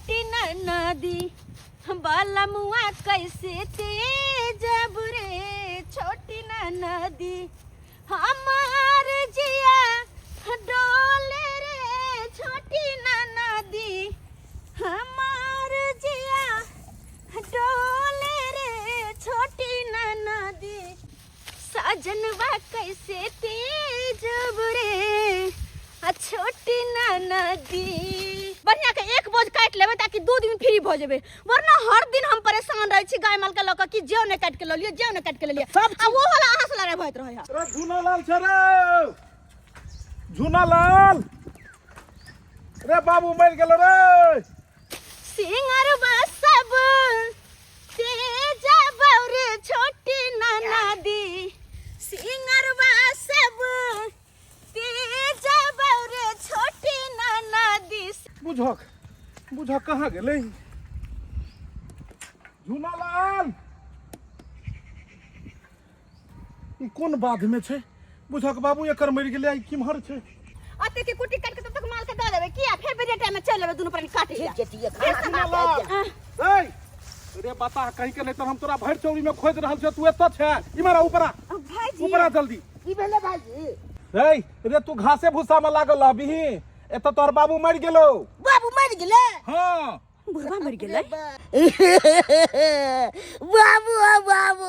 छोटी नदी बाला मुआ कैसे तेज बुरे छोटी नदी हमार जिया डोले रे छोटी नदी हमार जिया डोले रे छोटी नदी सजनवा कैसे तेज बुरे छोटी नदी बढ़िया के एक बोझ काट लेबे ताकि 2 दिन फ्री हो जेबे वरना हर दिन हम परेशान रह छी गाय माल के लक कि जेव ने काट के ल लियो जेव ने काट के ल लियो सब आ वो होला अहां से लड़ाई भइत रहे है। अरे झूनालाल छ रे झूनालाल रे बाबू मर गेल रे सिंगरवा सब तेज बौरे छोटी नदी सिंगरवा सब तेज बौरे छोटी नदी बुझक कहाँ गेलै झूनालाल ई कोन बाध में छै बुझक बाबू एकर मर गेलै आई किमहर छै अते के कुटी काट के तब तक माल के दे देबे किया फिर बेरे टाइम में चल लेबे दुनु पर काट के ए रे बता कहीं के नहीं तो हम तोरा भर चौरी में खोज रहल छ तू एत छै इमरा ऊपरा भाईजी ऊपरा जल्दी की भेले भाईजी रे तू घासे भूसा में लागल रहबी एत तोर बाबू मर गेलो बाबू मर गेले हां बुढ़वा मर गेले बाबू बाबू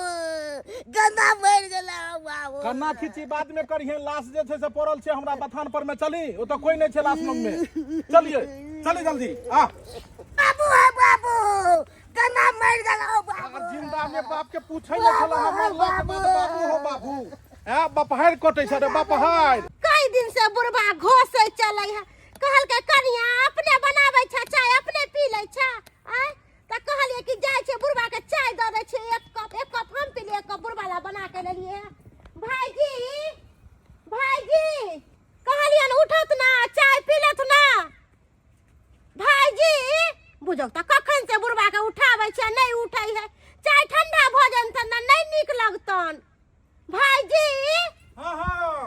गंदा मर गेला बाबू कन्ना खींची बाद में करिए लाश जे छै से पड़ल छै हमरा बथान पर में चली ओ तो कोई नहीं छै लाश लग में चलिए चली जल्दी आ बाबू गंदा मर गेला बाबू जिंदा में बाप के पूछै न छला हमर लाश बाद बाबू हो बाबू ए बपहार कटै छै रे बपहार कई दिन से बुढ़वा घोसै चलै है कहल के कनिया अपने बनाबै छै चाय अपने पी लै छै आ त कहलिए कि जाय छै बुढ़वा के चाय द दै छै एक कप हम पी ले एक कप बुढ़वा ला बना के लेलिए भाईजी कहलिए न उठत ना चाय पी लेत ना भाईजी बुझौ त कखन से बुढ़वा के उठाबै छै नहीं उठै है चाय ठंडा भोजन त नहीं नीक लगतन भाईजी हां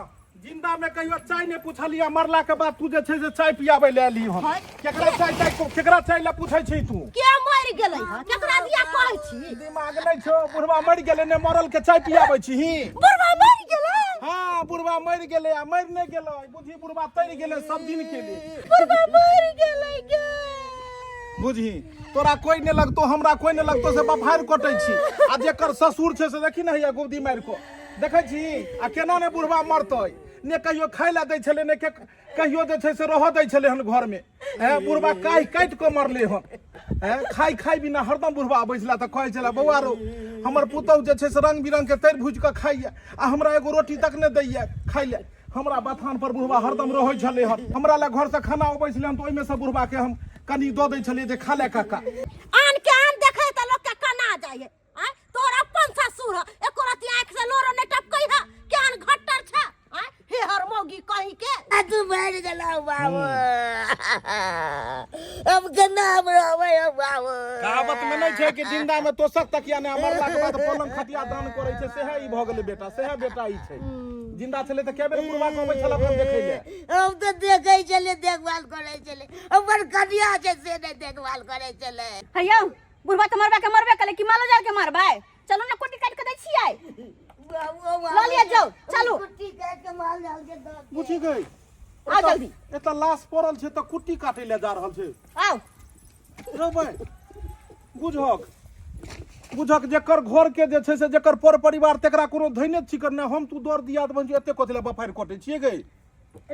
जिंदा में कहियो चाय ने पूछलिया मरला के बाद तू जे छै से चाय पियाबै ले एली हम केकरा चाय ला पूछै छी तू के मर गेलै ह केकरा दिया कहै छी दिमाग नहीं छौ बुढ़वा मर गेलै ने मरल के चाय पियाबै छी बुढ़वा मर गेलै हां बुढ़वा मर गेलै आ मर नहीं गेलै बुझी बुढ़वा तर गेलै सब दिन के लिए बुढ़वा मर गेलै गे बुझी तोरा कोई नहीं लगतो हमरा कोई नहीं लगतो से बफार कटै छी आ जेकर ससुर छै से देखी न हैया गोदी मार को देखै छी आ केना ने बुढ़वा मरतै ने कहियो खाय ला दै छले ने कहियो जे छै से रह दै छले हन घर में बुढ़वा काट के मरले हन खाई बिना हरदम बुढ़वा बैसला त कहै छला बौआ रो हमर पुतौ जे छै से रंग बिरंग के तर भूज के खाइया आ हमरा एगो रोटी तक ने दैया खाइ ले हमरा बथान पर बुढ़वा हरदम रहै छले हन हमरा ला घर से खाना अबै छले हन त ओइ में से बुढ़वा के हम कनी द दै छलिए जे खा ले काका आन के आन देखै त लोग के कना जाय आ तोर अपन ससुर एको रति आंख से लोरो ने टपकै है केहन घट्टर छ हे हर मौगी कहि के तू मर गेला बाबू अब गंदा मरबै बाबू कहावत में नहीं छै कि जिंदा में तोसक तकिया ने मरला के बाद पलंग खटिया दान करे छै सेहे ई भ गेलै बेटा सेहे बेटा ई छै जिंदा छले त के बेर बुढ़वा के अबै छला अपन देखै ले हम तो देखै छले देखभाल करै छले हमर कनिया छै से नहीं देखभाल करै छले हैयो बुढ़वा त मरबे कले कि मालो जार के मारबै चलो ना कोटी काट के दै छियै ला लिया जाओ चलो कुट्टी काट के माल डाल के दो बुझी गई आ जल्दी एत लाश पड़ल छै त कुट्टी काटे ले जा रहल छै आओ रो भाई बुझक जेकर घर के जे छै से जेकर पर परिवार तेकरा कोनो धैने छी करने हम तू दौड़ दिया त बन एते कथि ले बफार कटे छिए गई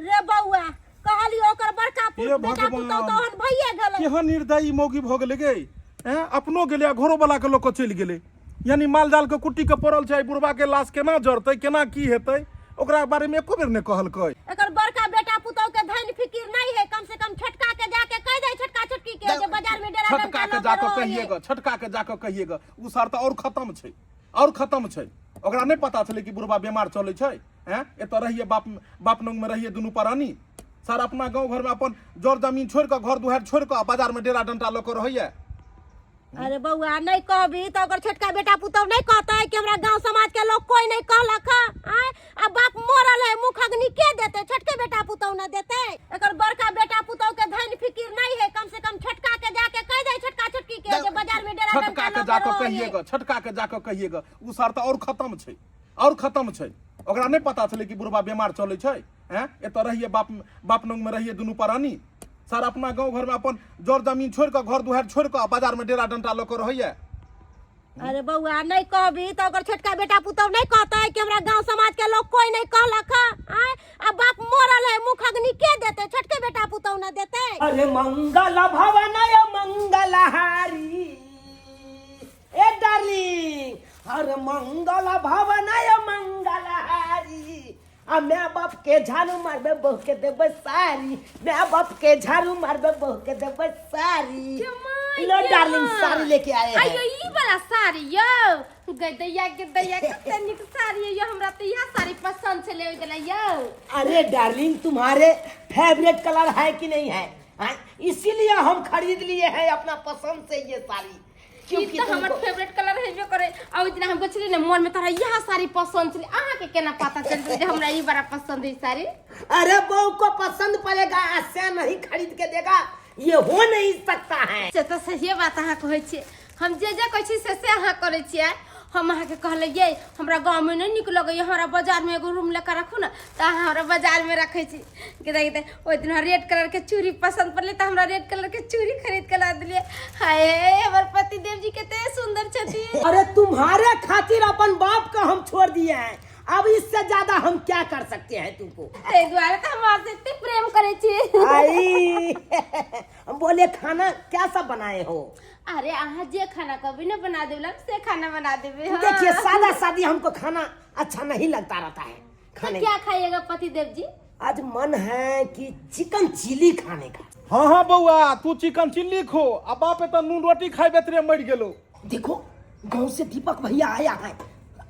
रे बौआ कहली ओकर बड़का बेटा पुतौ तहन भइए गेलै केहन निर्दयी मौगी भ गेलै गई अपनो गेलै घरो वाला के लोक चलि गेलै यानी माल जाल के कुट्टी के पड़ल छै बुढ़वा के लाश केना जरतै केना की हेतै ओकरा बारे में एको बेर ने कहलकै एकर बड़का बेटा पुतौ के धैन फिकिर नहीं है कम से कम छटका के जाके कह दे छटका छटकी के जे बाजार में डेरा छटका के जाके कहिएगा छटका के जाके कहिएगा उ सर त और खत्म छै ओकरा नहीं पता छले कि बुढ़वा बीमार चलै छै एत रहिए बाप नंग में रहिए दुनू प्राणी सर अपना गांव घर में अपन जड़ जमीन छोड़ के घर दुआर छोड़ के बाजार में डेरा डंटा ल के रहिए अरे बउआ नहीं कहबी तो अगर छोटका बेटा पुतौ नहीं कहता है कि हमरा गांव समाज के लोग कोई नहीं कहलक है अब बाप मरल है मुख अग्नि के देते छोटके बेटा पुतौ न देते एकर बड़का बेटा पुतौ के धन फिकिर नहीं है कम से कम छोटका के जाके जाकर कहिएगा, छोटका के जाकर कहिएगा। उ सर तो और खत्म छै। ओकरा नहीं पता चले कि बुढ़वा बीमार चले छै। हैं एतऽ रहिए बाप नंग में रहिए दुनू प्राणी। सर अपना गांव घर में अपन जर जमीन छोड़ के घर दुआर छोड़ के बाजार में डेरा डंटा लऽ के रहैया। अरे बउआ नहीं कहबी तो अगर छोटका बेटा पुतौ नहीं कहता कि हमरा गांव समाज के लोग कोई नहीं कहलक है। अब बाप मरल है मुख अग्नि के देते, छोटके बेटा पुतौ न देते। अरे मंगल भवनय मंगलहारी ए डार्लिंग, अरे मंगल भवनय मंगलहारी। आ मैं बाप के झाड़ू मारबे बह के देबे सारी, मैं बाप के झाड़ू मारबे बह के देबे सारी। लो डार्लिंग साड़ी लेके आए हैं। अयो ई वाला साड़ी यो गदैया कते निक साड़ी है यो, हमरा तो यह साड़ी पसंद से ले गेला यो। अरे डार्लिंग तुम्हारे फेवरेट कलर है कि नहीं है, इसीलिए हम खरीद लिए हैं अपना पसंद से ये साड़ी। क्योंकि तो हमर फेवरेट कलर है जो करे। और इतना हम गछले ने मन में तोरा यह साड़ी पसंद छले, आहा के केना पता चल जे हमरा ई बड़ा पसंद है साड़ी। अरे बहू को पसंद पड़ेगा, ऐसे नहीं खरीद के देगा, ये हो नहीं सकता है। से तो सही बात अहाँ कहै छी, हम जे कहै छी से अहाँ करै छियै। हम अहाँ के कहले ये हमरा गांव में नहीं निक लगे, हमरा बाजार में एगो रूम लेकर रखू ना, तो अहाँ हमरा बाजार में रखे छी। कहते ओइ दिन रेड कलर के चूड़ी पसंद पड़ले तो हमरा रेड कलर के चूड़ी खरीद के ला दिलिए। हाय हमर पति देव जी कितने सुंदर छथिन। अरे तुम्हारे खातिर अपन बाप को हम छोड़ दिए हैं, अब इससे ज्यादा हम क्या कर सकते हैं तुमको। ते द्वारा तो हम आपसे इतने प्रेम करे छी। आई हम बोले खाना क्या सब बनाए हो। अरे अहाँ जे खाना कभी न बना देवला से खाना बना देवे। देखिए सादा सादी हमको खाना अच्छा नहीं लगता रहता है खाने। क्या खाइएगा पति देव जी? आज मन है कि चिकन चिली खाने का। हाँ हाँ बउआ तू चिकन चिल्ली खो, अब बाप तो नून रोटी खाए बेतरे मर गेलो। देखो गाँव से दीपक भैया आया है,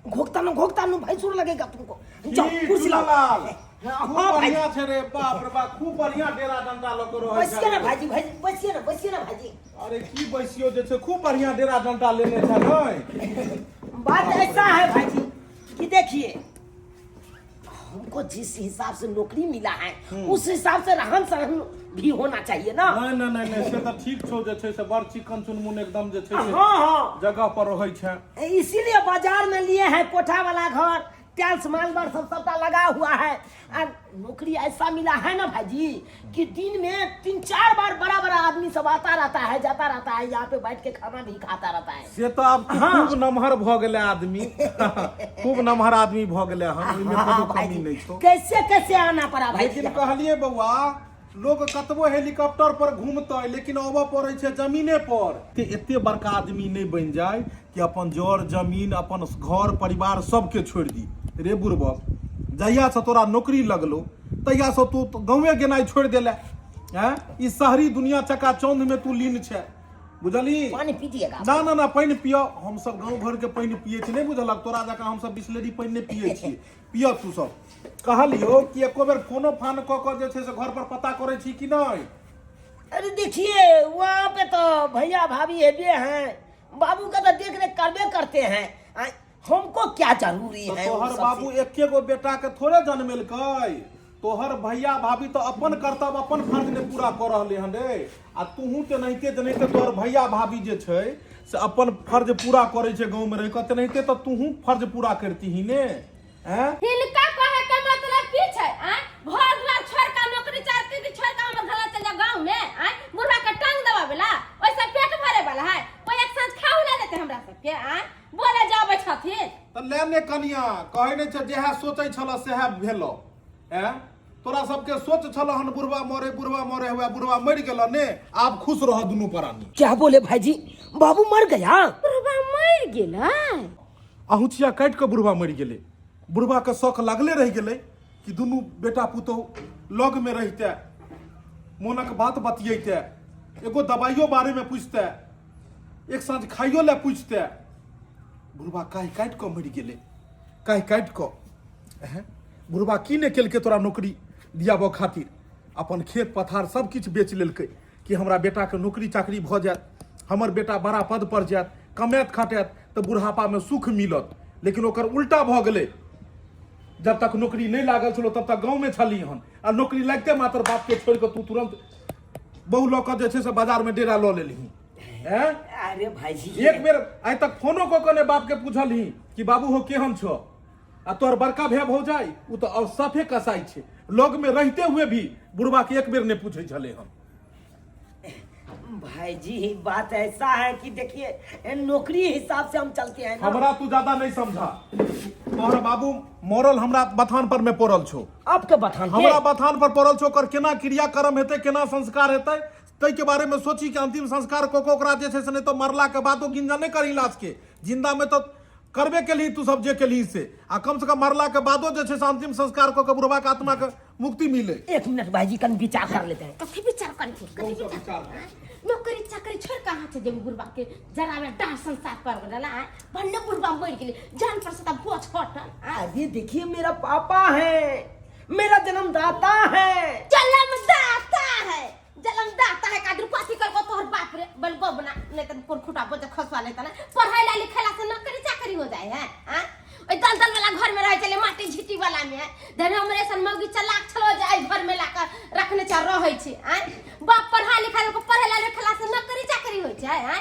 घोकता ना भाई सुर लगेगा तुमको। जाओ कुर्सी लाओ। हाँ बढ़िया छे रे, बाप रे बाप खूब बढ़िया डेरा डंडा लग रहो है। बसिए ना भाजी बसिए ना भाजी। अरे की बसियो जे छे खूब बढ़िया डेरा डंडा लेने छे नहीं। बात ऐसा है भाजी कि देखिए हमको जिस हिसाब से नौकरी मिला है उस हिसाब से रहन सहन भी होना चाहिए ना। नहीं से तो ठीक छो जे छे से बड़ चिकन चुनमुन एकदम जे छे से हाँ जगह पर रहै छे। इसीलिए बाजार में लिए हैं कोठा वाला घर, टाइल्स मार्बल सबटा लगा हुआ है। और नौकरी ऐसा मिला है ना भाजी कि दिन में 3-4 बार बड़ा आदमी सब आता रहता है जाता रहता है, यहाँ पे बैठ के खाना भी खाता रहता है। से तो अब खूब नमहर भ गेले आदमी खूब नमहर आदमी भ गेले हम, इमे कोनो कमी नहीं छो। कैसे आना पड़ा भाई। लेकिन कहलिए बउआ लोग कतबो हेलीकॉप्टर पर घूमते लेकिन आबऽ पड़े छे जमीने पर। एते बड़का आदमी नहीं बन जाए कि अपन जर जमीन अपन घर परिवार सबके छोड़ दी। रे बुढ़बक जहिया से तोरा नौकरी लगलो तहिया से तू गाँवे गेनाइ छोड़ देले हैं। इस शहरी दुनिया चकाचौंध में तू लीन छे, बुझली। पानी पीजिएगा? ना पानी पियो, हम सब गाँव घर के पानी पिए छी, नहीं बुझलक तोरा जका हम सब बिस्लेरी पानी नहीं पिए छी। पियो तू सब। कहलियो कि एको बेर फोनो फान क के जे छे से घर पर पता करे छी कि नहीं। अरे देखिए वहाँ पे तो भैया भाभी हेबे हैं, बाबू का तो देख रेख करबे करते हैं, हमको क्या जरूरी है। तोहर बाबू एके गो बेटा के थोड़े जन्मेल कई, तोहर भैया भाभी तो अपन कर्तव्य अपन फर्ज ने पूरा कर रहले हन रे। आ तूहू ते नहिते जनिते तोहर भैया भाभी जे छै से अपन फर्ज पूरा करे छे गांव में रह के, नहिते तो तूहू फर्ज पूरा करती ही ने। हैं हिनका कहे के मतलब की छै? घर द्वार छोड़ के नौकरी चाकरी छोड़ के हम घर चल जा गांव में, बुढ़ा के टांग दबावेला, ओइसे पेट भरे वाला है, कोई एक सांझ खाऊ ना देते हमरा सबके। बोले जाबे छथिन त लेने कनिया कहे ने छे जेहा सोचै छला सेहा भेलो। हैं तोरा सबके सोच छला हन बुढ़वा मरे हुआ बुढ़वा मर गेल ने, आप खुश रह दुनू प्राणी। क्या बोले भाईजी, बाबू मर गया? बुढ़वा मर गेलै? अहुचिया काट के बुढ़वा मर गेले। बुढ़वा के शौक लगले रह गेले कि दुनू बेटा पुतोह लग में रहते, मोनक बात बतियेते, एगो दवाइयो बारे में पूछते, एक साँझ खाइयो ले पूछते। बुढ़वा काहे काट के मर गेले, काहे काट के। बुढ़वा की ने केलके तोरा नौकरी दियाबो खातिर, अपन खेत पथार सब किछ बेच लेलकै कि हमरा बेटा के नौकरी चाकरी भ जायत, हमर बेटा बड़ा पद पर जायत, कमायत खाटत तो बुढ़ापा में सुख मिलत। लेकिन ओकर उल्टा भ गेलै, जब तक नौकरी नहीं लागल छलो तब तक गाँव में छली हन, आ नौकरी लगते मात्र बाप के छोड़ के तू तुरंत बहु लऽ के जे छै से बाजार में डेरा लऽ लेलही। अरे भाईजी एक बेर आइ तक फोनो को कने बाप के पूछल ही कि बाबू हो केहन छो, आ तोर बड़का भाई भौ जाय उ तो अब सफे कसाई छे, लोग में रहते हुए भी बुढ़वा के एक बेर ने पूछे छले हम। भाईजी बात ऐसा है कि देखिए नौकरी हिसाब से हम चलते हैं ना। हमरा तू ज्यादा नहीं समझा, तोहर बाबू मरल हमरा बथान पर में पड़ल छो, आपके बथान हमरा बथान पर पड़ल छो, कर केना क्रियाक्रम हेतै, केना संस्कार हेतै, तै के बारे में सोची कि अंतिम संस्कार को ओकरा जे छै से नहीं तो मरला के बादो गिंजा नहीं करी लाश के, जिंदा में तो करबे के लिए तू सब जे के लिए से, आ कम से कम मरला के बादो जे छै से अंतिम संस्कार को के बुढ़वा के आत्मा के मुक्ति मिले। एक मिनट भाईजी कन विचार कर लेते हैं। कथी विचार करी नौकरी चाकरी छोड़ कहाँ से जब बुढ़वा के जरा में डांस संसार पर गला है भन्ने बुढ़वा मर गेली जान पर से तब बोझ हटल। अरे देखिए मेरा पापा है, मेरा जन्मदाता है। जन्मदाता है, जन्मदाता है का दुपाती कर को तोहर बाप रे बल गो बना नहीं तो कोन खुटा बोझ खसवा लेता ना, पढ़ाई ला लिखाई से नौकरी चाकरी हो जाए है। हां ओइ दलदल वाला घर में रह चले माटी झिटी वाला में धन हमरे सन मौगी चलाक छलो जाए घर में लाकर रखने चा रहै छी। हां बाप पढ़ा लिखा को पढ़े ला लिखला से नौकरी चाकरी होय छै। हां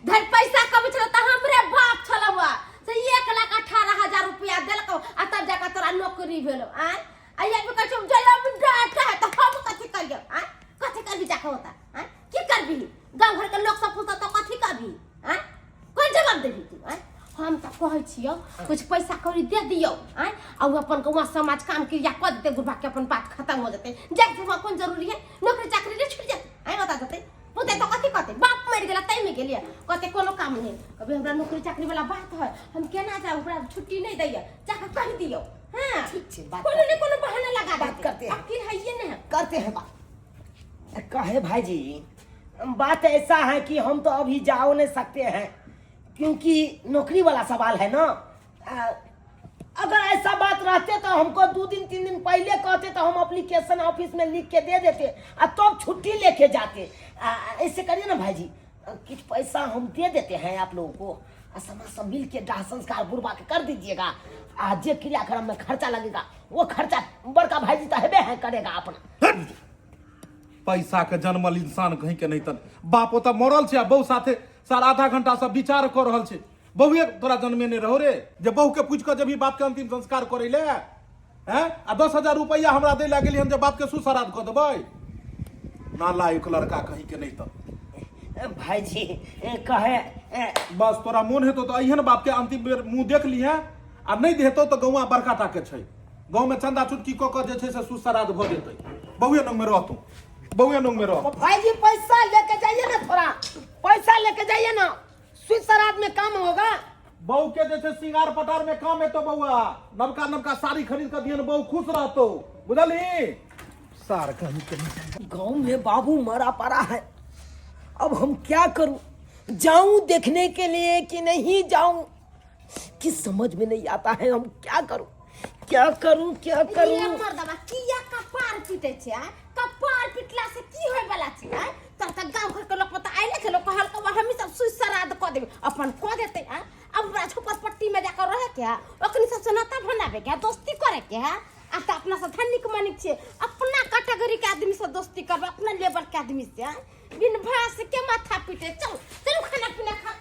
धर पैसा कब छलो त हमरे बाप छलवा से 1,18,000 रुपया देलको आ तब जाकर तोरा नौकरी भेलो। हां आइया पे कछु जला में डाटा है त हम कथि करियो। हां कथि करबी जाके होता। हां की करबी गांव घर के लोग सब पूछता तो कथि करबी। हां कोन जवाब देबी तू। हां हम त कहै छियो कुछ पैसा कौड़ी दे दियो आ अपन गांव समाज काम क्रिया कर देते बुढ़वा के अपन बात खत्म हो जाते। जाके बुढ़वा कौन जरूरी है, नौकरी चाकरी नहीं छूट जाते। आई बता देते बोते तो कथि कहते बाप मर गेला तई में गेलिए कहते कोनो काम नहीं, अभी हमरा नौकरी चाकरी वाला बात है हम केना जाऊ, ओकरा छुट्टी नहीं दैया जाके कह दियो। हां ठीक छे बात कोनो ने कोनो बहाना लगा बात करते हैं, आखिर है ये नहीं करते हैं बात। कहे भाईजी बात ऐसा है कि हम तो अभी जाओ नहीं सकते हैं क्योंकि नौकरी वाला सवाल है ना। अगर ऐसा बात रहते तो हमको 2 दिन 3 दिन पहले कहते तो हम एप्लीकेशन ऑफिस में लिख के दे देते और तब तो छुट्टी लेके जाते। ऐसे करिए ना भाईजी, कुछ पैसा हम दे देते हैं आप लोगों को, समाज सब मिल के दाह संस्कार बुढ़वा के कर दीजिएगा। आज जे क्रियाक्रम में खर्चा लगेगा वो खर्चा बड़का भाईजी तो हेबे है करेगा अपना। पैसा के जन्मल इंसान कहीं के नहीं तन बाप ओता मरल छे, बहु साथे सारा आधा घंटा सब विचार कर रहल छे, बहुए तोरा जन्मे ने रहो रे जे बहु के पूछ के जब भी बाप के अंतिम संस्कार करे ले हैं आ 10,000 रुपया हमरा दे लागेली हम जे बाप के सुसराध क देबै, नालायक लड़का कहीं के नहीं तन। भाईजी कहे बस तोरा मन हेतो तो अइहन बाप के अंतिम बेर मुंह देख ली है, आ नहीं देतो तो गौवा बड़का टा के छै, गांव में चंदा चुटकी क के जे छै से सुसराध भ जेतै, बहुए नंग में रहतू, बहुए नंग में रह। भाईजी पैसा लेके जाइए ना, थोड़ा पैसा लेके जाइए ना, सुसराध में काम होगा। बहू के जैसे सिंगार पटार में काम है तो बउआ नवका नवका साड़ी खरीद कर दिए बहू खुश रहतो, बुझली। सार कहीं गांव में बाबू मरा पड़ा है, अब हम क्या करूं, जाऊं देखने के लिए कि नहीं जाऊं, किस समझ में नहीं आता है। हम क्या करूं क्या करूं क्या करूं। ये मर्दवा किया कपार पीटे छे, कपार पिटला से की होय वाला छे। तब तक गांव घर के लोग पता आइले के लोग कहल के हम सब सुसराध क देबे अपन क देते। अब ओकरा झोपड़पट्टी में जाकर रहे के ओकनी सब से नाता बनाबे के दोस्ती करे के आ त अपना से धनिक मनिक छे, अपना कैटेगरी के आदमी से दोस्ती करबे, अपना लेवल के आदमी से बिन भास के माथा पीटे। चल चल खाना पीना खा।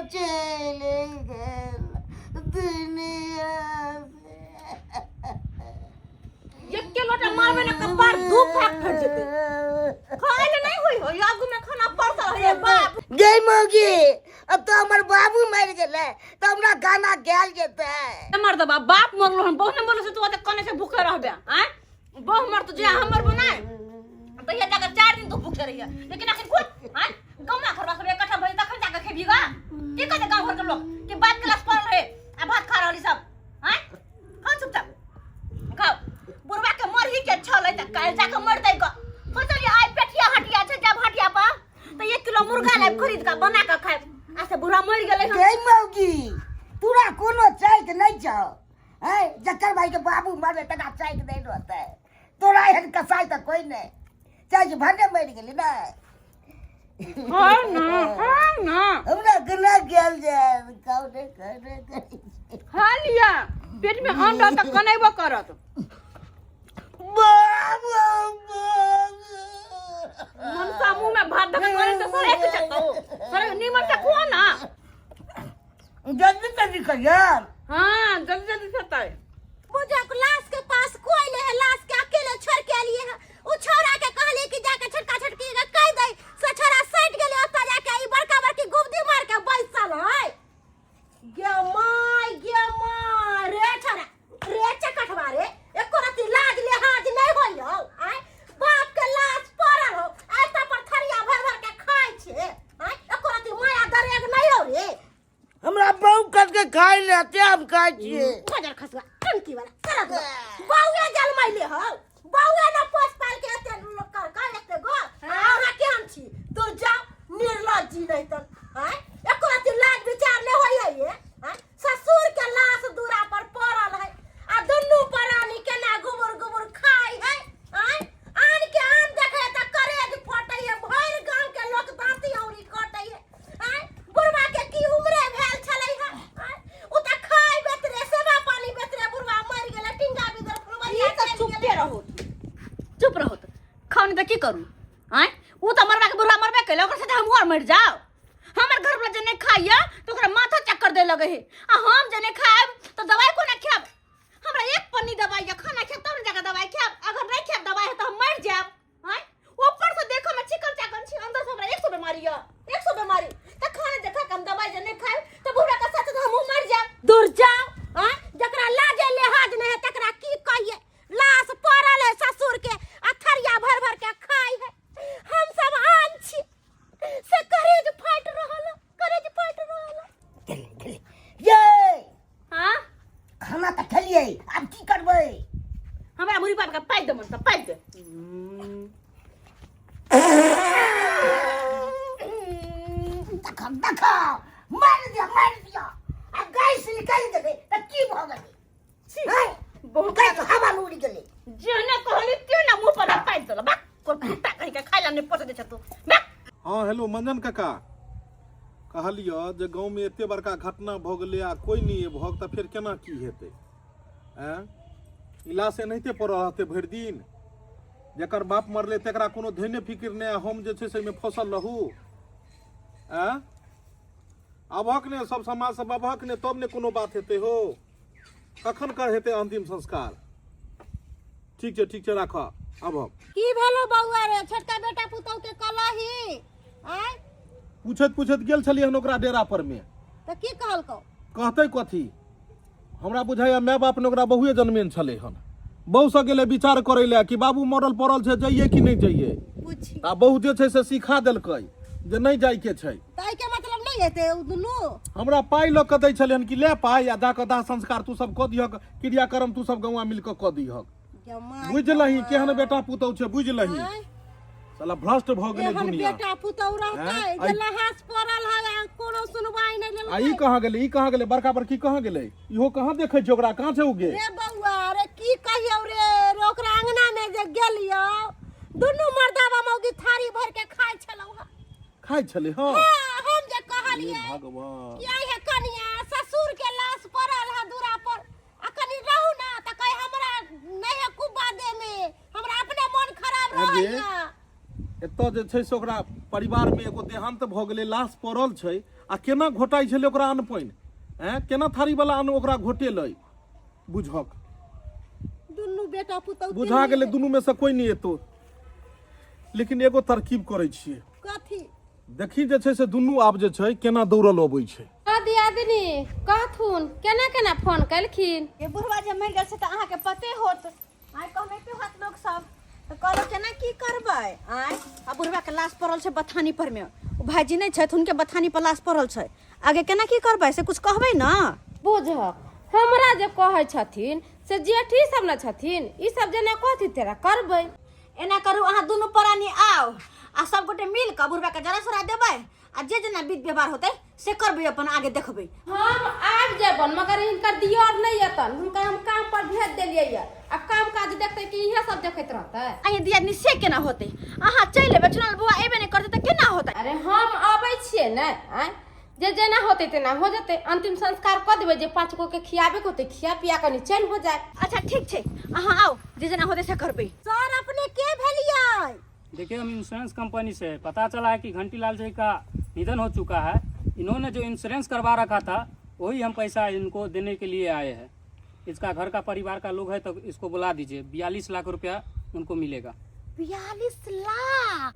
चले गए दुनिया एक के लोटा मारबे ना कपार दू फाक फट जेते। खाए ले नहीं होई हो आगू में खाना पड़ता है बाप। गई मौगी अब तो हमर बाबू मर गेले तो हमरा गाना गाल जेते। मर्दबा बाप मरलो हम बहु न मरलो से तू ओते कने से भूखे रहबे। हैं बहु मर तो जे हमर बनाए तो ये जाकर 4 दिन तो भूखे रहिए, लेकिन आखिर खुद हैं गम्मा खरवा सब इकट्ठा भई तखन जाकर खेबीगा। की कहते गांव घर के लोग कि बात क्लास पढ़ रहे आ भात खा रहली सब। हैं खाओ चुपचाप खाओ, बुढ़वा के मर ही के छलै त काल जाकर मरतै ग। सोचलिए आई पेठिया हटिया छै, जब हटिया पर तो 1 किलो मुर्गा लाइब खरीद के बना के खाए, आ से बुढ़ा मर गेलै। गई मौगी तोरा कोनो चाइक नहीं छ है, जकर भाई के बाबू मरे तना चाइक नहीं रहता है, तोरा एहन कसाई त कोई नहीं चाहे भन्ने मर गेली ना। हां ना हमरा गना गेल जाय कौने करे खा लिया पेट में अंडा तक कनेबो करत। मुंह में भात धक करे तो सर एक चक्को सर नीमन से खो ना जल्दी जल्दी करिए। हां जल्दी जल्दी खाता है बुझा को लाश के पास कोई ले है लाश के अकेले छोड़ के लिए है उ छोरा के कहले कि जाके छटका छटकी का कह दे से छोरा सट गेले ओता जाके ई बड़का बड़की गुबदी मार के बैसल है गे माय रे छोरा रे चकटवा रे एको राती लाज लिहाज नहीं होइयो आय बाप के लाश पड़ल हो ऐसा पर थरिया भर भर के खाय छे आय एको राती माया दरेग नहीं हो रे हमरा बहु कट के खाई लेते हम खाई छिए बाजार खसवा टंकी वाला सरक बाउए जलमैले हो बाउए न पोस पाल के एते लोग कर लेते गो आहा के हम छी तू जाओ निर्लज्जी नहीं त हैं एको राती लाज विचार ले होइए ये हैं ससुर के लाश दूरा पर पड़ल है आ दुन्नू प्राणी के ना गुबुर गुबुर खाई है हैं आन के आन देखे त करेज फटै है भर गांव के लोग दांती औरी कटै है हैं बुढ़वा के की उम्रे भेल छलै है उ त खाई बेतरे सेवा पानी बेतरे बुढ़वा मर गेले टिंगा बिदर फुलवरिया त चुपे रहो चुप रहो खाओ नहीं त की करू हैं उ त मरवा के बुढ़वा मरबे कैले ओकर साथे हम और मर जाओ हमर घर वाला जने खाइया तो ओकरा माथा चक्कर दे लगे है आ हम जने खाएब तो दवाई को ना खाएब हमरा एक पन्नी दवाई या खाना खाएब तब ना जाके दवाई खाएब अगर नहीं खाएब दवाई है तो हम मर जाएब हैं ऊपर से देखो मैं चिकन चाकन छी अंदर से हमरा 100 बीमारी है 100 बीमारी त खाना जे खा कम दवाई जने खाएब तो बुढ़ा के साथ तो हम मर जाएब दूर जाओ हैं जकरा लाजे लिहाज नहीं है तकरा की कहिए लाश पड़ल है ससुर के अथरिया भर भर के खाई है हम सब आन छी से करेज फाट रहल ये हां खाना त खेलिए अब की करबै हमरा मुरी बाप का पाइ दे मन पाइ दे देखा मार दिया आ गैस निकाल देबे त की भ गेलै हैं बहुत का हवा में उड़ गेलै जेने कहली त्यो ना मुंह पर पाइ दल बा कोन फुटा कहि के खाइला ने पस दे छ तू बा हाँ हेलो मंजन काका कहलियो जे गाँव में एते बड़का घटना भ गेलै आ कोई नहीं भग त फिर केना की हेतै हैं इला से नहिते पड़ रहते भरि दिन जकर बाप मरले तकरा कोनो धैर्य फिक्र नहीं हम जे छै से में फसल रहू हैं अबहक ने सब समाज से अबहक ने तब ने कोनो बात हेतै हो कखन कर हेतै अंतिम संस्कार ठीक छै राख अबहक की भेलो बौआ रे छोटका बेटा पुतौ के कलही आय पूछत गेल छलियन ओकरा डेरा पर में त की कहलको कहते कथी हमरा बुझाइया माय बाप ने ओकरा बहुए जन्मेन छले हन बहु से गेले विचार करे ले कि बाबू मरल पड़ल छै जाइए कि नहीं जाइए पूछी आ बहु जे छै से सिखा देलकै जे नहीं जाय के छै ताई के मतलब नहीं हेते उ दुनु हमरा पाई ल क दै छलेन कि ले पाई आ जाके दाह संस्कार तू सब क दिहक क्रियाक्रम तू सब गौवा मिल क दिहक बुझलही केहन बेटा पुतौ छै बुझलही साला भ्रष्ट भ गेलै दुनिया बेटा पुतौ रहतै जे लहास पड़ल है कोनो सुनवाई नहीं लेलकै आ ई कहां गेलै बड़का बड़की कहां गेलै इहो कहां देखै छै ओकरा कहां छै उगे रे बौआ रे की कहियौ रे ओकरा अंगना में जे गेलियो दुनु मर्दावा मौगी थारी भर के खाइ छलौ खाइ छले हां हम जे कहलिए भगवान की है कनिया ससुर के लाश पड़ल है दूरा पर आ कनी रहू ना त कहि हमरा नहीं है कुबा दे में हमरा अपने मन खराब रहैया एतऽ जे छै से ओकरा परिवार में एगो देहांत भ गेलै लाश पड़ल छै आ केना घोटाइ छलै ओकरा अन्न पानि हैं केना थारी वाला अन्न ओकरा घोटेलै बुझक दुनु बेटा पुतौ बुझा गेलै दुनू में से कोई नहीं एतो लेकिन एगो तरकीब करै छियै कथी देखी जे छै से दुनू आब जे छै केना दौड़ल अबै छै दियादनी कहथुन केना फोन कलखिन ये बुढ़वा जे मर गेल से त अहाँ के पते होत आइ कहबे के होत लोग सब त कहलो केना की करबै आइ आ बुढ़वा के लाश पड़ल छै बथानी पर में ओ भाईजी नहीं छथि उनके बथानी पर लाश पड़ल छै आगे केना की करबै से कुछ कहबै ना बुझ हमरा जे कहै छथिन से जेठी सब न छथिन ई सब जेना कहथि तेरा करबै एना करू अहाँ दुनु प्राणी आओ आ सब गोटे मिल के बुढ़वा के जरा सरा देबै आ जे जेना विध व्यवहार होतै से करबै अपन आगे देखबै हम आबि जेबन मगर हिनकर दियर नहीं अतन हुनका हम काम पर भेज देलियै या आ काम काज देखतै कि इहे सब देखैत रहतै आइ दियादनी से केना होतै अहाँ चलि लेबै चुनाल बुआ एबे नहीं करतै त केना होतै अरे हम आबै छियै ने आइ जे जेना होतै तेना हो जेतै अंतिम संस्कार क देबै जे 5 गो के खियाबे के होतै खिया पिया कनी चैन हो जाए अच्छा ठीक छै अहाँ आओ जे जेना होतै से करबै सर अपने के भेलियै देखिए हम इंश्योरेंस कंपनी से हैं। पता चला है कि घंटीलाल जी का निधन हो चुका है। इन्होंने जो इंश्योरेंस करवा रखा था वही हम पैसा इनको देने के लिए आए हैं। इसका घर का परिवार का लोग है तो इसको बुला दीजिए। 42 लाख रुपया उनको मिलेगा। 42 लाख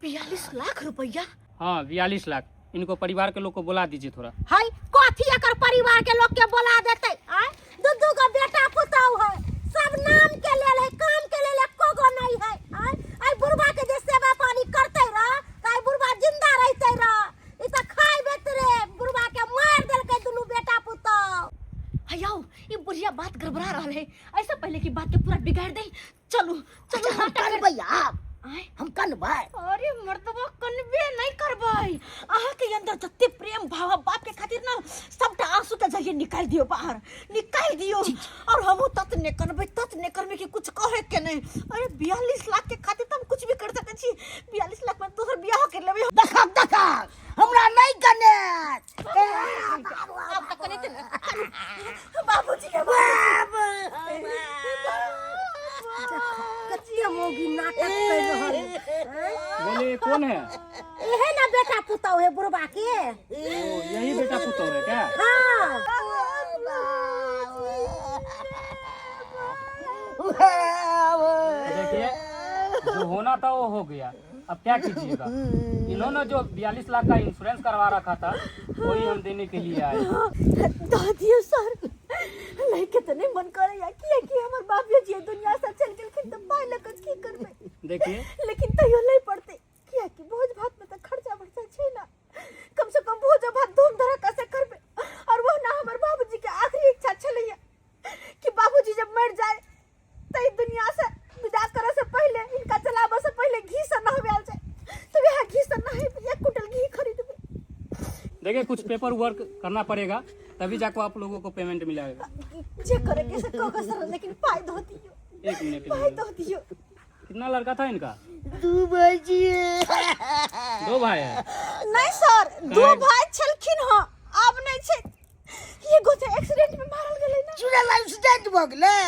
42 लाख रुपया? हाँ 42 लाख। इनको परिवार के लोग को बुला दीजिए थोड़ा। हाय कथी एकर परिवार के लोग के बोला देते? आय दू का बेटा पुतौ है, सब नाम के लेल है, काम के लेल एको गो नहीं है। आय बुढ़वा के जे सेवा पानी करते रह ताई बुढ़वा जिंदा रहते रह। ई त खाई बेत रे बुढ़वा के मार देलकै दुनु बेटा पुतौ। हयौ ई बुढ़िया बात गड़बड़ा रहल है। ऐसा पहले की बात के पूरा बिगाड़ दे। चलो चलो हम करबै आप, आय हम करबै। अरे मर्दवा कनबे नहीं करबै। आहा के अंदर जत्ते प्रेम भाव बाप के खातिर ना सबटा आंसू के जरिए निकाल दियो बाहर, निकाल दियो। और हम तत ने करबे कि कुछ कहे के नहीं। अरे 42 लाख के खातिर तुम कुछ भी कर सकै छी। 42 लाख में तोहर बियाह कर लेबे। देखा हमरा नहीं कने अब तक कने बाबूजी के कतिया मोगी नाटक कर रहल। बोले कौन है? एहे ना बेटा पुतौ है बुढ़वा के। ओ यही बेटा पुतौ है क्या? देखिए जो होना था वो हो गया। अब क्या कीजिएगा? इन्होंने जो 42 लाख का इंश्योरेंस करवा रखा था वही हम देने के लिए आए। दादियो सर नहीं कितने मन करे या कि हमर बाबू जी दुनिया से चल गेलखिन त पाई लगत की करबे। देखिए लेकिन तैयो नहीं पड़ते कि भोज भात में तो खर्चा बढ़ता छै ना। कम से कम भोज भात धूम धड़का से करबे। और वो ना हमर बाबूजी के आखिरी इच्छा छलैया कि बाबूजी जब मर जाए तई दुनिया से विदा करे से पहले, इनका चलाबे से पहले घी से नहवाल जाए। तो यह घी से नहे 1 कुंटल घी खरीदबे। देखिए कुछ पेपर वर्क करना पड़ेगा तभी जाकर आप लोगों को पेमेंट मिलेगा। जे करे के से कहो सर, लेकिन पाई दो दियो। 1 मिनट पाई दो दियो। कितना लड़का था इनका? 2 बजे 2 भाई है। नहीं सर 2 भाई छलखिन ह, अब नहीं छै। ये गोते एक्सीडेंट में मारल गेलै ना। चूड़ालाल एक्सीडेंट भ गेलै।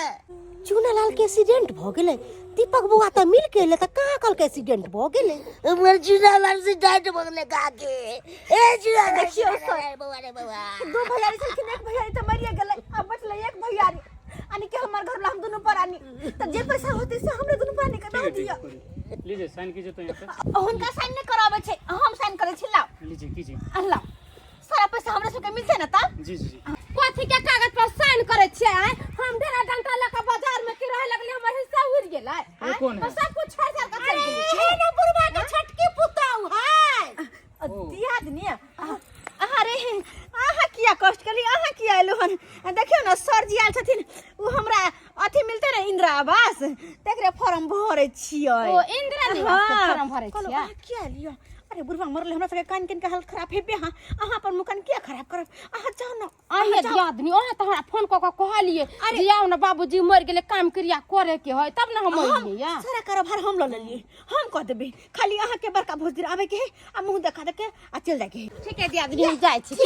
चूनालाल के एक्सीडेंट भ गेलै। दीपक बुआ त मिल के एले त कहाँ कल के एक्सीडेंट भ गेलै। हमर चूड़ालाल एक्सीडेंट भ गेलै काके। ए चूड़ालाल देखियो सर, बउआ रे बउआ। 2 भैयारी छलखिन, 1 भैयारी त मरिए गेलै। अब बचलै 1 भैयारी। आनी के हमर घर ला हम दोनों पर आनी त जे पैसा होते से हमरे दोनों पर आनी के दे दिया। लीजिए साइन कीजिए तो यहाँ पे। हुनका साइन नहीं करावे छै, हम साइन करे छी। लाओ लीजिए कीजिए। अल्लाह सारा पैसा हमरे सबके मिलते ना त। जी जी जी। कथी के कागज पर साइन करे छियै? हम ढेरा डंटा लेके बाजार में की रहे लगले, हमर हिस्सा उड़ गेलै। वो कौन है? सब कुछ छोड़ छाड़ के चल गेली। हे ना बुढ़वा के छटकी पुतौ है। दिया दुनिया। अरे आहा किया कष्ट करी, आहा किया एलो हन। देखियो ना सर जी आयल छथिन, उ हमरा अथी मिलते ना इंदिरा आवास, तेकरे फॉर्म भरे छियै। ओ इंदिरा निवास के फॉर्म भरे छियै? किया लियो? अरे बुढ़वा मरले, हमरा सबके कान के हालत खराब हेबे। अहाँ पर मुकन किया खराब करब? अहाँ जाओ ना। अहे दियादनी ओहे त हमरा फोन क के कहलिए जे आओ ना बाबूजी मर गेले, काम क्रिया करे के है तब ना हम अइली या। सारा कारोबार हम ल लेलिए, हम कह देबे। खाली अहाँ के बड़का भोज दिन आवे के है आ मुंह देखा दे के आ चल जाए के। ठीक है दियादनी जाय छी की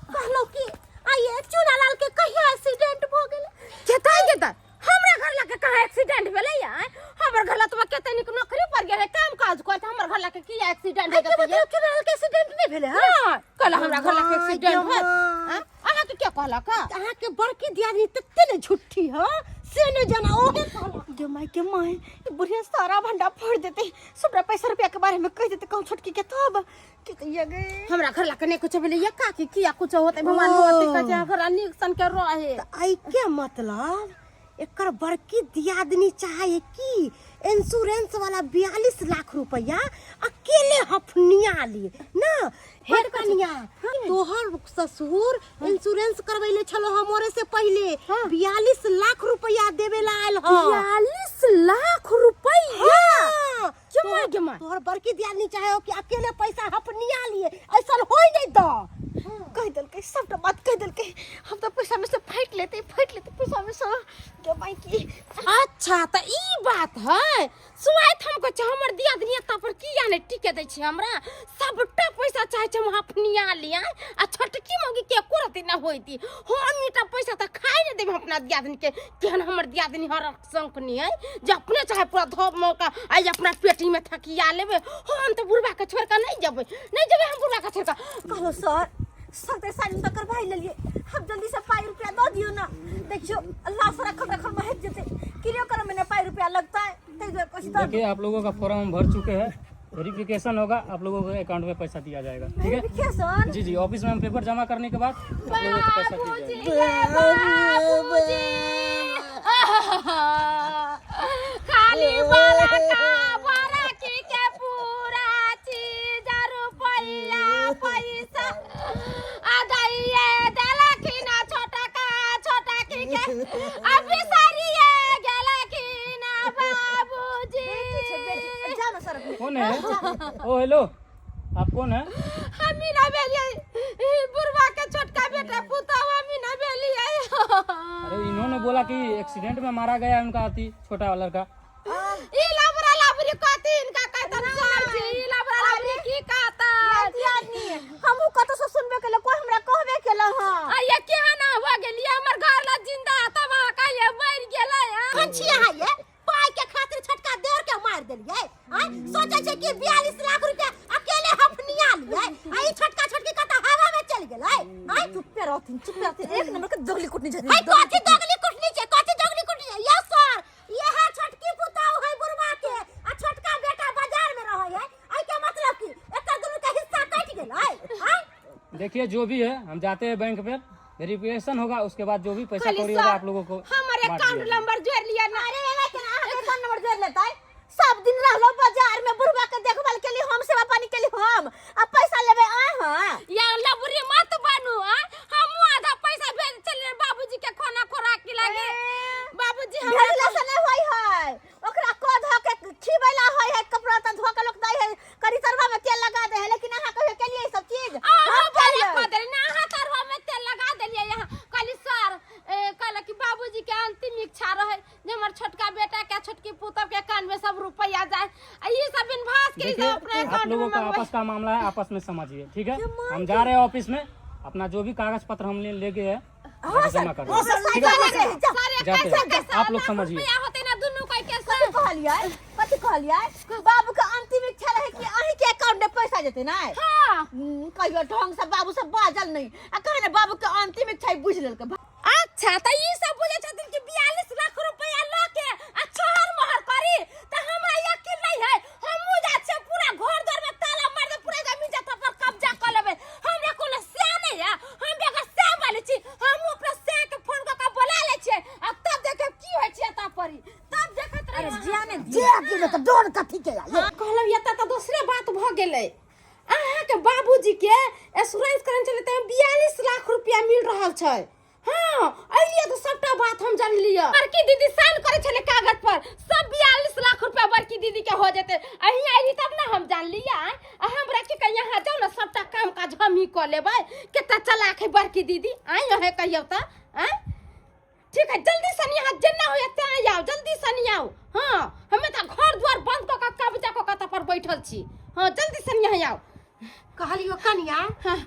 कहलो कि आइए चूनालाल के कहिया एक्सीडेंट भ गेलै। केतै त हमरा घर लगे कहाँ एक्सीडेंट भेलै या? हमर घर लगे केते निक नौकरी पर गेले, काम काज करत। हमर घर लगे किया एक्सीडेंट हो गेलै? चूनालाल के एक्सीडेंट नहीं भेले है। हां कल हमरा घर लगे एक्सीडेंट भेल। अहाँ के क्या कहला का? अहाँ के बड़की दियादनी तत्ते ने झूठी ह से न जाना। ओहे कहला गे माई के माई, ई बुढ़िया सारा भंडा फोड़ देते, सबरा पैसा रुपया के बारे में कह देते। कहूं छोटकी के तब के कहिया गे हमरा घर लगे नहीं कुछ भेलै या? का की किया कुछ होते भगवान होते का जे घर नीक सन के रहे। आई के मतलब एकर बड़की दियादनी चाहे कि इंश्योरेंस वाला 42 लाख रुपया अकेले हफनिया लिए ना। हे कनिया तोहर ससुर इंश्योरेंस करवैले छलो हमरे से पहले। 42 लाख रुपया देवे ला आयल ह। 42 लाख रुपया? जमा जमा तोहर बड़की दियादनी चाहे कि अकेले पैसा हफनिया लिए, ऐसा होई नहीं तो। कह दल के सबटा बात कह दल के। हम तो पैसा में से फाइट लेते पैसा में से गे माई की। अच्छा त ई बात है। सुआत हमको छ हमर दियादनी त पर किया ने टिके दै छै हमरा? सबटा पैसा चाहे छै हम अपनिया लिया आ छोटकी मौगी के कोरती ना होइती। हम मीठा पैसा त खाइ ने देब हम अपना दियादनी के केहन हमर दियादनी हर संक नहीं है जे अपने चाहे पूरा धोप मौका आई अपना पेटी में थकिया लेबे हम तो बुढ़वा के छोड़ के नहीं जेबे हम बुढ़वा के छोड़ के कहलो सर सकते साइन तो करवाई लेलिए हम जल्दी से 5 रुपया दो दियो ना देखियो अल्लाह से रखल रखल महक जेते किरियो करे में 5 रुपया लगता है तै जो कुछ दो देखिए आप लोगों का फॉर्म हम भर चुके हैं, वेरिफिकेशन होगा, आप लोगों के अकाउंट में पैसा दिया जाएगा। ठीक है वेरिफिकेशन जी जी, ऑफिस में हम पेपर जमा करने के बाद आप लोगों को पैसा दिया जाएगा। खाली वाला का बड़ा के पूरा चीज रुपया पैसा आदाइए देला कि ना छोटा की के अभी सारिए गेला कि ना बाबूजी जाओ ना सर कौन है? ओ हेलो, आप कौन है? हमी ना बेलिए बुढ़वा के छोटका बेटा पुता हमी ना बेलिए अरे इन्होंने बोला कि एक्सीडेंट में मारा गया उनका हाथी, छोटा लड़का। ई लाबरा लाबरी कहती इनका कहता सर जी ई लाबरा लाबरी की कहता आदमी हमहु कत से सुनबे केले कोई हमरा कहबे केला हां आ ये केहा ना हो गेलिए हमर घर ला जिंदा तबा का ये मर गेलै पंछिया है ये पाई के खातिर छटका देर के मार देलिए हां सोचे छे कि 42 लाख रुपया अकेले हफनिया लिए आई छटका छटकी कता हवा में चल गेलै हां चुप रहथिन एक नंबर के दोगली कुटनी छथिन हां कथि दोगली कुटनी छे यस सर ये है छटकी पुताऊ है बुढ़वा के आ छटका बेटा बाजार में रहै है आई के मतलब की एकर दुनु के हिस्सा कट गेलै हां देखिए जो भी है हम जाते हैं बैंक पे, वेरिफिकेशन होगा, उसके बाद जो भी पैसा कौड़ी होगा आप लोगों को हमारे बांट अकाउंट दिया जाएगा। नंबर जोड़ लिया ना अरे एमे केना अहाँ के नंबर जोड़ लेतै सब दिन रहलो बाजार में बुढ़वा के देखभाल के लिए हम सेवा पानी के लिए हम अब पैसा लेबे आए हां या लबरी मत बनू हम आधा पैसा भेज चले बाबूजी के खाना खोराक के लागे बाबूजी हम भेजला से नहीं होई है ओकरा को धो के खिबैला होई है कपड़ा त धो के लोग दै है करी तरवा में तेल लगा दे है लेकिन अहाँ कहे के लिए ई सब चीज हम बोले कदर ना हां तरवा में तेल लगा देलिए यहां कल सर कहला कि बाबूजी के अंतिम इच्छा रहे जे हमर छोटका बेटा के छोटकी पुतब के कान में सब रुपया जाए आ ये सब इनभास के देखिए अपने आप अकाउंट लोगों में का मंगवाए। आपस का मामला है, आपस में समझिए। ठीक है, हम जा रहे हैं ऑफिस में, अपना जो भी कागज पत्र हम लेके है जमा कर ओ सर ठीक है, सारे जाते कैसे हैं। कैसे आप लोग समझिए। रुपया होते ना दोनों कोई कैसे कथि कहलिए बाबू के अंतिम इच्छा रहे कि अहीं के अकाउंट में पैसा जेते ना हां कहियो ढंग से बाबू से बाजल नहीं आ कहे ने बाबू के अंतिम इच्छा बुझ लेलके अच्छा त ई सब बुझे छथिन कि 42 लाख रुपया ल के आ चहर महर करी त हमरा यकीन नहीं है हमहु जा छे पूरा घर द्वार में ताला मार दे पूरा जमीन जथा पर कब्जा कर लेबे हमरा कोनो से नहीं है हम बेगा से वाले छी हम अपना से के फोन के बोला ले छे आ तब देखे की होय छे ता परी तब देखत रहे जियाने जे गेले त डोर कथी के आए कहलब या त दूसरे बात भ गेलै अहाँ के बाबूजी के इंश्योरेंस करन चले त 42 लाख रुपया मिल रहल छै। हां अइलिए तो सबटा बात हम जान लिया बड़की दीदी साइन करे छले कागज पर सब 42 लाख रुपया बड़की दीदी के हो जेते अहीं आइली तब ना हम जान लिया आ हमरा के कहिया हां जाओ ना सबटा काम काज हम ही क लेबै केता चलाक है बड़की दीदी आई है कहियो त हैं ठीक है जल्दी से यहाँ जन्ना हो एते आओ जल्दी से आओ। हां हमें त घर द्वार बंद क के कब्जा क के पर बैठल छी। हां जल्दी से यहाँ आओ कहलियो कनिया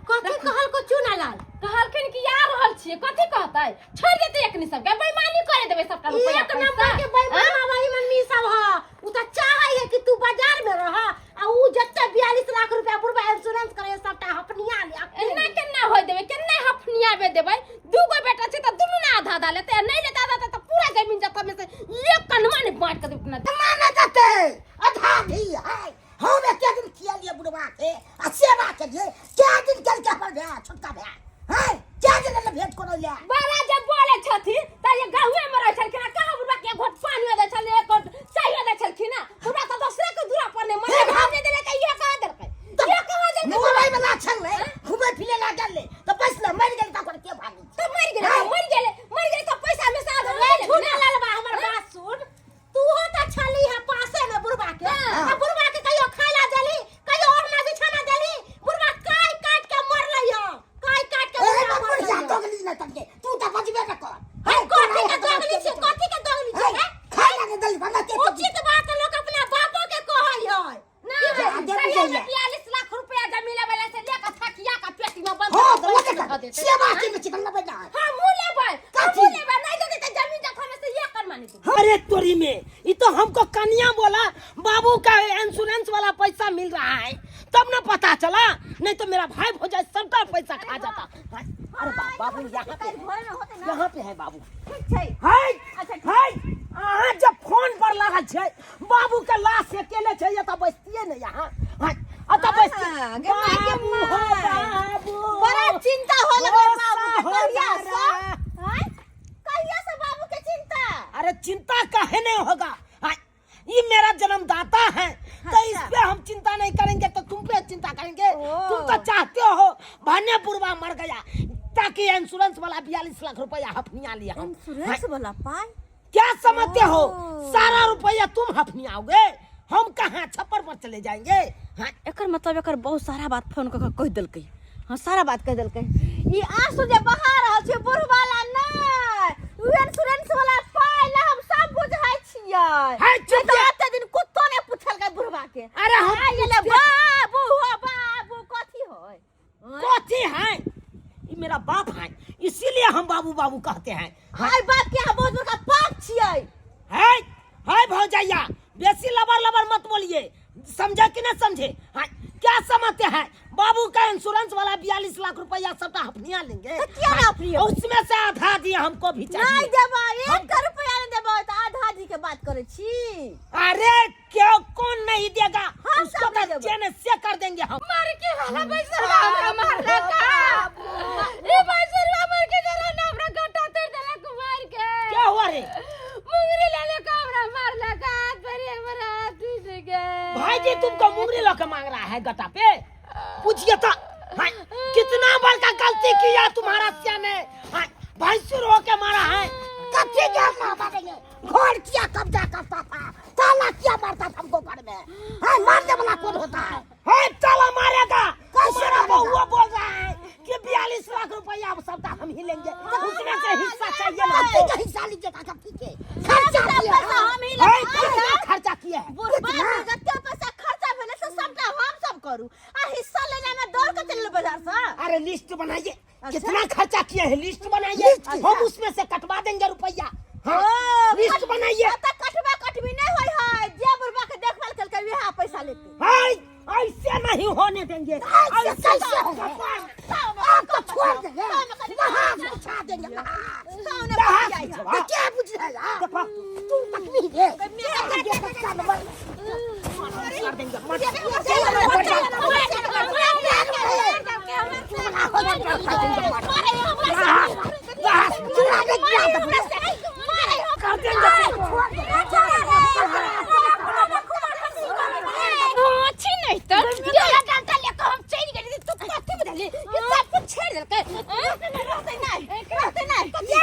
कथि कहल को चुना लाल कहलखिन कि आ रहल छिए कथि कहतै छोड़ देते एकनी सब के बेईमानी करे देबे सबका रुपया एक नंबर के बेईमान वही मम्मी सब ह उ त चाहे है कि तू बाजार में रह आ उ जत्ते 42 लाख रुपया बुढ़वा इंश्योरेंस करे सबटा हपनिया ले एना केना होय देबे केना हफनियाबे देबे दूगो बेटा छै त दुनु ना आधा आधा लेते नहीं लेते आधा त पूरा जमीन जत्ता में से एक कनमा ने बांट के देबे ना माना जाते आधा भी है हम एक दिन किया लिए बुढ़वा के आ सेवा के लिए क्या दिन कल के पर गया छोटका भैया है क्या दिन ले भेंट करो ले बड़ा जब बोले छथि त ये गांवे में रह छलखिन कहां बुढ़वा के घोट पानी दे छले एक चाहिए दे छलखिन बुढ़वा त दूसरे के दूरा पर ने मने भाग दे देले के ये कहां देलकै ये कहां देलकै मोबाइल में ना छल ले घूमे फिरे लागल ले तो बस ले मर गेल त के भागी तो मर गेले तो पैसा में साथ ले ले झूठा लालबा हमर बात सुन तू हो त छली है पासे में बुढ़वा के आ बुढ़वा के कहियो अरे तोरी में ये तो हमको कन्या बोला बाबू का इंश्योरेंस वाला पैसा मिल रहा है तब ना पता चला, नहीं तो मेरा भाई भौजाई सबका पैसा खा जाता। अरे बाबू यहाँ पे है बाबू। हाय हाय अहाँ जब फोन पर लगा छे बाबू के लाश अकेले छे ये तो बचतिए न यहाँ। हाय अतः बचती बाबू हो बाबू बड़ा चिंता हो लगे बाबू के कहिया से, हैं? कहिया से बाबू के चिंता? अरे चिंता काहे नहीं होगा, हाय ये मेरा जन्मदाता है तो इस पे हम चिंता नहीं करेंगे तो तुम पे चिंता करेंगे। तुम तो चाहते हो भाने पूर्वा मर गया ताकि इंश्योरेंस वाला 42 लाख रुपया हफनिया लिया। इंश्योरेंस वाला पाई क्या समझते हो, सारा रुपया तुम हफनियाओगे, हम कहाँ छप्पर पर चले जाएंगे। हाँ एकर मतलब एकर बहुत सारा बात फोन क कह देलकै। हां सारा बात कह देलकै। ई आंसू जे बहा रहल छै बुढ़वाला नै, उ इंश्योरेंस वाला पाई ला हम सब बुझाइ छियै। हाय चुप तो जा। एते दिन कुत्तो ने पूछलकै बुढ़वा के। अरे हम ये ले बाबू हो बाबू कथी होय? कथी है, ये मेरा बाप है इसीलिए हम बाबू बाबू कहते हैं। हाय बाप के बहुत बड़का पाप छियै। है हाय भौजैया बेसी लबर लबर मत बोलिए, समझे कि ना समझे। हाँ क्या समझते हैं बाबू का इंश्योरेंस वाला 42 लाख रुपया सबका हफनिया लेंगे। क्या हफनिया? उसमें से आधा दिए हमको भी चाहिए। नहीं देबो 1 रुपया नहीं देबो त आधा दी के बात करे छी। अरे क्यों कौन नहीं देगा, हम उसको सब दे तो देबो। चैन से कर देंगे हम। मार के वाला पैसा हमरा मारला का ए पैसा मार के जरा ना हमरा गटा तोड़ देला कुमार के। क्या हुआ रे मुंगरी ले ले का हमरा मारला का पर हमरा टूट गए। भाई जी तुमको मुंगरी लोग मांग रहा है गटा पे, पूछिए तो। हाँ, कितना बड़का गलती किया तुम्हारा सिया ने। हाँ, भैंसुर होके मारा है। कच्चे क्या मारता देंगे, घोड़ किया कब्जा करता था, ताला किया मारता था हमको घर में। हाँ मारने वाला कौन होता है? है ताला मारेगा। कैसे तुम्हारा मारेगा? बउआ बोल रहा है कि 42 लाख रुपया अब सबका हम ही लेंगे, उसमें से हिस्सा चाहिए ना कच्चे का हमको। हिस्सा लीजिएगा कच्चे के खर्चा किया पैसा हम ही है, ले। कितना खर्चा किया है। बुढ़वा के जत्ते पैसा खर्चा भेले से सबटा हम सब करू आ हिस्सा लेने में दौड़ के चलले बाजार से। अरे लिस्ट बनाइए, अच्छा। कितना खर्चा किया है लिस्ट बनाइए, हम उसमें से कटवा देंगे रुपया। हाँ, लिस्ट बनाइए। त कटवा कटवी नहीं होय है, जे बुढ़वा के देखभाल करके वह पैसा लेते। हाय ऐसे नहीं होने देंगे। ऐसे कैसे होगा? आपको आपको छोड़ देंगे, वहाँ पहुँचा देंगे वहाँ। तो क्या बुझ रहा है? देखो तू तकलीफ है। अच्छी नहीं तो डंडा डंडा लेकर हम चल गए तू कथि बदले ये सब कुछ छेड़ देलकै। रहते नहीं ये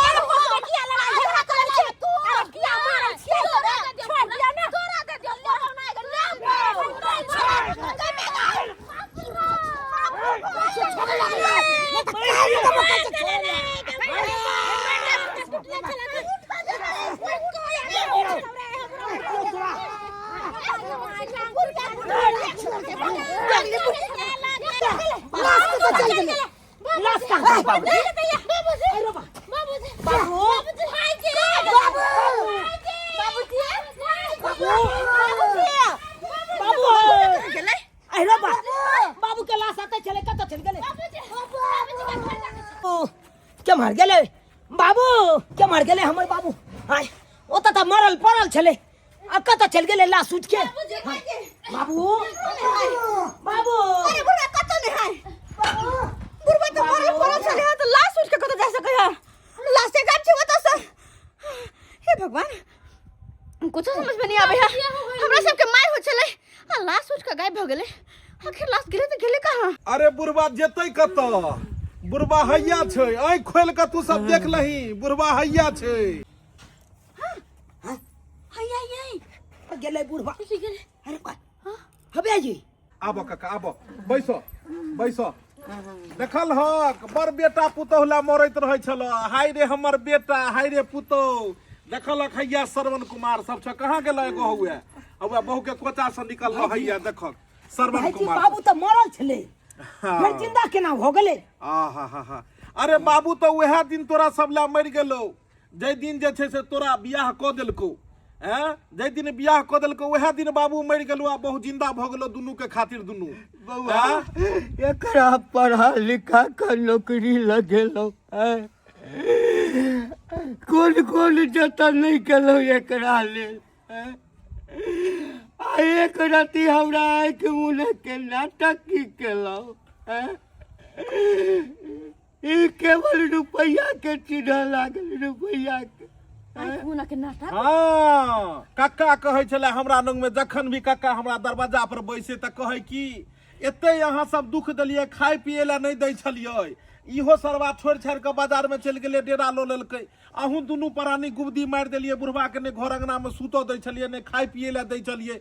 हो बेटिया लड़ाई झगड़ा करे छै तू अब किया मार छियै छोड़ दिया ना तोरा के दियो ले बाबू के लाश आते चले कत चल गए। क्या मार गेले बाबू, क्या मार गेले हमर बाबू। हाय ओ त मरल पड़ल छले आ कत चल गेले लाश उठ के। बाबू बाबू अरे बुढ़वा कतो नहीं है बुढ़वा तो मरल पड़ल छले तो लाश उठ के कतो जा सकै है। लाश से गाछ छै ओतऽ से। हे भगवान कुछ समझ में नहीं आबै है। हमरा सब के माय हो छले आ लाश उठ के गायब भ गेलै। आखिर लाश गेलै त गेलै कहां? अरे बुढ़वा जेतै कतऽ, बुढ़वा हैया छै, आँखि खोल के तू सब देख लही, बुढ़वा हैया छै। हाय गेले बुढ़वा अरे हबे जी आबो काका आबो, बैसो बैसो। देखल हक बड़ बेटा पुतौह ला मरैत रहै छल, हाय रे हमर बेटा, हाय रे पुतौह। देखल हक हैया श्रवण कुमार सब छ, कहाँ गेल एगो हुए अब बहू के कोचा से निकल हैया देखक श्रवण भाई जी कुमार। बाबू तो मरल छले हाँ। फिर जिंदा केना हो गेले। आ हा हा हा। अरे बाबू तो वह दिन तोरा सब ला मर गेलो, जै दिन जे छै से तोरा बियाह कऽ देलकौ, जै दिन बियाह कऽ देलकौ वएह दिन बाबू मरि गेलो आ बहु जिंदा भऽ गेलो दुनू के खातिर दुनू। बउआ एकरा पढ़ा लिखा कर नौकरी लगेलो, कोन कोन जतन नहीं केलो एकरा लेल। आ एक राति हमरा आँखि मुने के नाटक की केलो। ई केवल रुपया के चिन्ह लागल, रुपया के। आँखूना के नाटक। हाँ, कक्का कहे छले हमरा लग में, जखन भी कक्का हमरा दरवाजा पर बैसे त कहे कि एते यहाँ सब दुख देलिए, खाए पिए ला नहीं दै छलिए, इहो सरवा छोड़ छाड़ के बाजार में चल गेले, डेरा लो लेलकै, अहूँ दुनू प्राणी गुबदी मार देलिए, बुढ़वा के ने घर अंगना में सूतो दै छलिए, ने खाए पिए ला दै छलिए,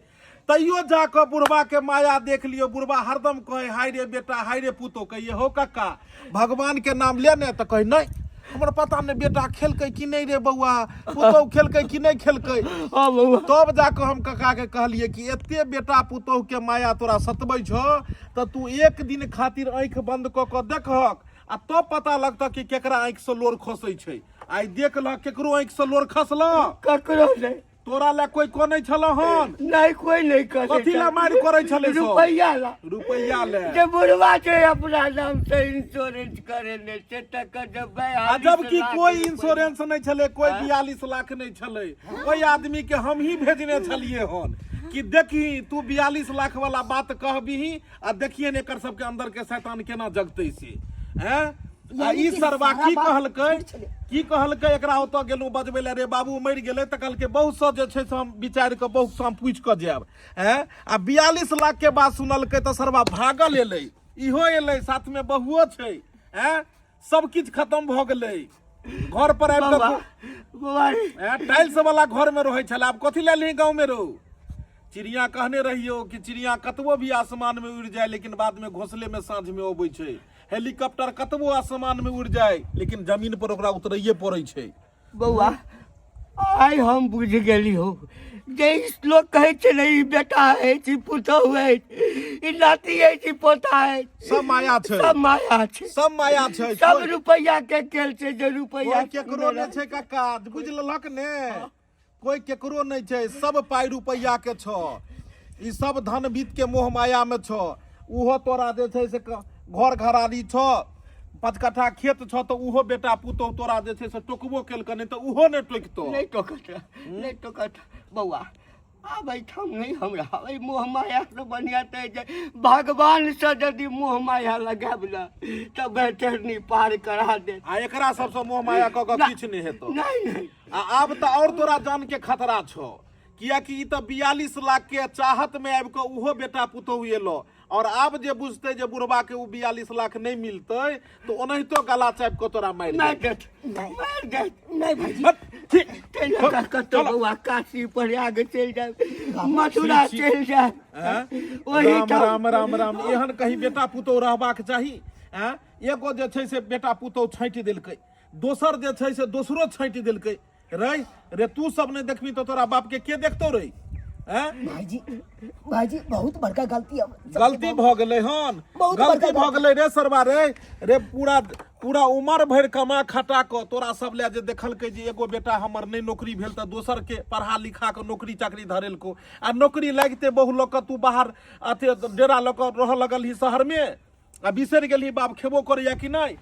तैयो जाकर बुढ़वा के माया देख लियो। बुढ़वा हरदम कहे हाय रे बेटा, हाय रे पुतो, कहिए हो कक्का भगवान के नाम लेने तो कहे नहीं हमर पता नहीं बेटा खेलकै कि नहीं रे बउआ, पुतौ खेलकै कि नहीं खेलकै। तब जाकर हम कक्का के कहलिए कि एते बेटा पुतौ के माया तोरा सतबै छौ त तू एक दिन खातिर आँख बंद क के देखहक आ तब पता लगता कि केकरा आँख से लोर खसै छै। आई देख ल केकरो आँख से लोर खसलो, ककरो नहीं, तोरा ला कोई कोनै छलो हन? नहीं कोई नहीं करे। कथी ला मार करे छले सो? रुपया ला, रुपया ले। जे बुढ़वा छै अपना नाम से इंश्योरेंस करे ने से टका जब जब की कोई इंश्योरेंस नहीं छले, कोई 42 लाख नहीं छले, कोई आदमी के हम ही भेजने छलिए हन कि देखी तू 42 लाख वाला बात कहबीही आ देखिए ने एकर सबके अंदर के शैतान केना जगतै से। हैं ई सरवा की कहलकै एकरा ओतऽ गेलू बजबै ले, रे बाबू मरि गेलै त कहलकै बहुत सँ जे छै से हम विचार के बहुत सँ हम पूछि के जायब। हैं आ 42 लाख के बात सुनलकै त सरवा भागल एलै, इहो एलै साथ में बहुओ छै। हैं सब किछ खत्म भ गेलै, घर पर आबि के टाइल्स वाला घर में रहै छला, आब कथी ले ली गांव में रहो। चिड़िया कहने रहियो कि चिड़िया कतबो भी आसमान में उड़ जाए लेकिन बाद में घोंसले में साँझ में अबै छै, हेलीकॉप्टर कतबो आसमान में उड़ जाए लेकिन जमीन पर ओकरा उतरैये पड़ै छै। बउआ आइ हम बुझ गेली हो जे लोग कहे छै ने ई बेटा है छी पुतहु है ई नाती है छी पोता है, सब माया छै, सब माया छै, सब माया छै, सब रुपया के खेल छै। जे रुपया कोई केकरो नहीं छै कक्का, बुझ लेलक ने, कोई केकरो नहीं छै, सब पाई रुपया के छो, ई सब धन बीत के मोह माया में छो। उहो तोरा जे छै से घर घरारी छो, 5 कट्ठा खेत छो तो उहो बेटा पुतो तोरा जे छै से टोकबो केलक नहीं तो उहो नहीं टोकतो। नहीं टोकत, नहीं टोकत बउआ। अब हम नहीं हमरा अब मोह माया से बढ़िया जे भगवान से यदि मोह माया लगाब ना तब बेटरनी पार करा दे। आ एकरा सबसे मोह माया क के किछ नहीं हेतो। नहीं आब तो और तोरा जान के खतरा छो, कियाकि ई तो 42 लाख के चाहत में आबि के उहो बेटा पुतहु एलो, और आब जे बुझते जे बुढ़वा के उ 42 लाख नहीं मिलते तो ओनाहितो गला चाप के तोरा मार देत। नहीं भाई कतो बउआ काशी प्रयाग चल जाए, मथुरा चल जाए, वही राम राम राम एहन कहीं बेटा पुतहु रहबाक चाही। एगो जे छै से बेटा पुतहु छाँटि देलकै, दोसर जे छै से दोसरो छाँटि देलकै, रे तू सब नहीं देखबी तो तोरा बाप के देखतो रे। भाईजी बहुत बड़का गलती भ गेलै हन, गलती भ गेलै रे सरवा रे पूरा उम्र भर कमा खटा क तोरा सब ले जे देखलकै जे एगो बेटा हमर नहीं नौकरी भेल त दोसर के पढ़ा लिखा के नौकरी चाकरी धरेलको, आ नौकरी लगते बहु लोग तू बाहर अते डेरा लग रह लगल ही शहर में, आ बिसर गेली बाप खेबो करैया कि नहीं।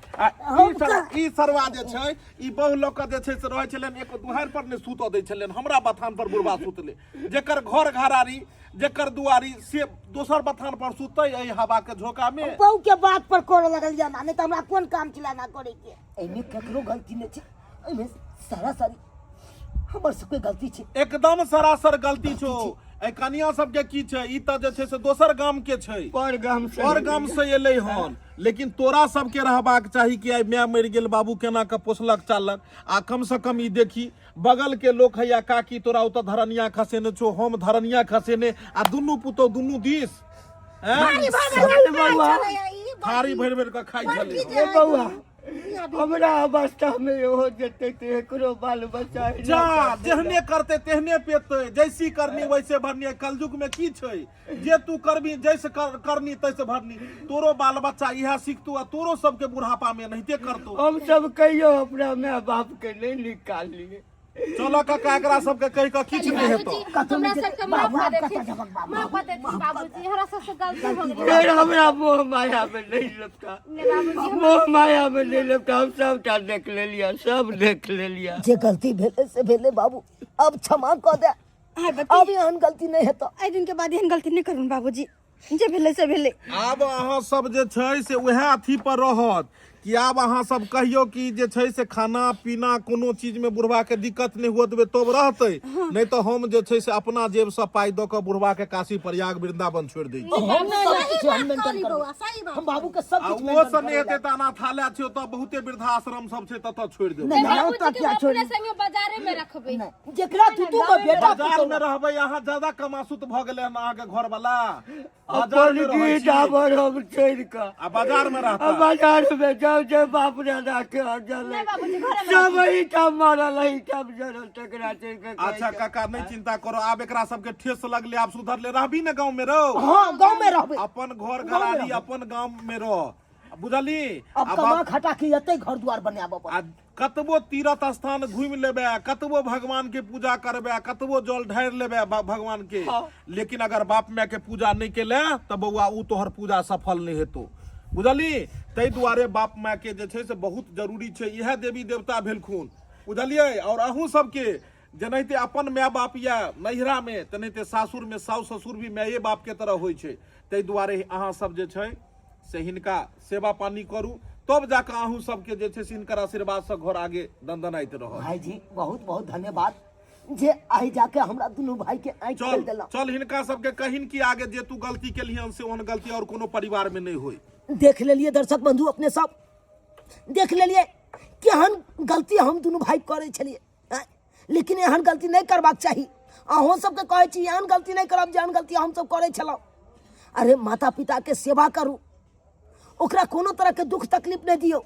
ई सरवा जे छै ई बहु लोग जे छै से रहै छलन एक दुहार पर ने सूत दै छलन, हमरा बथान पर बुढ़वा सुतले, जेकर घर घरारी जेकर दुआरी से दोसर बथान पर सुतै एहि हवा के झोंका में। बहु के बात पर कोड़ लगल या ना, नहीं तो हमरा कोन काम चला ना करे के। एमे केकरो गलती नहीं छै, एमे सरासरी हमर सबके गलती छै, एकदम सरासर गलती छो। ए कनिया सब के की छै, ई त जे छै से दोसर गाम के छै, पर गाम से एलै हन, लेकिन तोरा सब के रहबाक चाही कि आई माय मरि गेल बाबू केना के पोसलक चालक, आ कम से कम ई देखी बगल के लोग है या काकी तोरा उत धरनिया खसेने छो, हम धरनिया खसेने, आ दुनू पुतो दुनू दिस थारी भर भर के खाई छले। बउआ हमरा अवस्था में हो जते ते एकरो बाल बच्चा है जा जेहने करते तेहने पेते, जैसी करनी वैसे भरनी। कलयुग में की छै, जे तू करबी जैसे करनी तैसे भरनी। तोरो बाल बच्चा इहा सीखतू आ तोरो सबके बुढ़ापा में नहिते करतू। हम सब कहियो अपना माँ बाप के नहीं निकाल लिए। चलो काका एकरा सबके कहि के किछ नहीं हेतो। हमरा सबके माफ कर देती, माफ कर देती बाबूजी, हमरा सबसे गलती हो गेलै। फिर हमरा मोह माया में नहीं लगता, मोह माया में नहीं लगता। हम सबटा देख ले लिया, सब देख ले लिया। जे गलती भेले से भेले बाबू, अब क्षमा कर दे। अब एहन गलती नहीं हेतो। आई दिन के बाद एहन गलती नहीं करूँ बाबूजी, जे भेले से भेले। आब अहाँ सब जे छै से उहे अथी पर रहत कि आब अहाँ सब कहियो कि जे छै से खाना पीना कोनो चीज में बुढ़वा के दिक्कत नहीं हुआ देबे तब रहते। नहीं तो हम जे छै से अपना जेब से पाई द के बुढ़वा के काशी प्रयाग वृंदावन छोड़ दै छी। हम बाबू के सब आ वो सब नहीं हेते त अनाथालय छै, त बहुते वृद्धाश्रम सब छै, तत छोड़ देबै। बाबूजी के अपने संगे बाजारे में रखबै। जेकरा तू के बेटा बाजार में रहबै अहाँ ज्यादा कमासुत भ गेलै हन अहाँ के घर वाला। अपन की डाबर हम छोड़ के आ बाजार में रहता। बाजार में जाओ जे बाप दादा के अजल सब ही काम मारल ही काम जरल टकरा के। अच्छा काका नहीं चिंता करो, आब एकरा सबके ठेस लगले, आब सुधरले। रहबी न गांव में रहो। हां गांव में रहबै, अपन घर घरानी अपन गांव में रह, बुझली। अब कमा खटा के एते घर द्वार बनाबो। आ कतबो तीर्थ स्थान घूम लेबे, कतबो भगवान के पूजा करबे, कतबो जल ढार लेबे भगवान के, लेकिन अगर बाप माय के पूजा नहीं केले त बउआ उ तोहर पूजा सफल नहीं हेतो, बुझली। तै दुआरे बाप माय के जे छै से बहुत जरूरी छै। इहे देवी देवता भेलखुन, बुझलियै। और अहूँ सबके जेनाहिते अपन माय बाप या नैहरा में तेनाहिते सासुर में साउस ससुर भी माये बाप के तरह होइ छै। तै दुआरे अहाँ सब जे छै से हिनका सेवा पानी करू, तब जाके अहूँ सबके जे छै से हिनकर आशीर्वाद से घर आगे दंदनाइत रहत। भाई जी बहुत बहुत धन्यवाद जे आई जाके हमरा दुनू भाई के आँख खोल चल देला। चल हिनका सबके कहिन कि आगे जे तू गलती केलिहन से ओहन गलती और कोनो परिवार में नहीं होई। देख लेलिए दर्शक बंधु, अपने सब देख लेलिए केहन गलती हम दुनू भाई करे छलिए, लेकिन एहन गलती नहीं करबाक चाही। अहों सबके कहै छी एहन गलती नहीं करब जेहन गलती हम सब करे छलौ। अरे माता पिता के सेवा करू, ओकरा कोनो तरह के दुख तकलीफ नहीं दियो।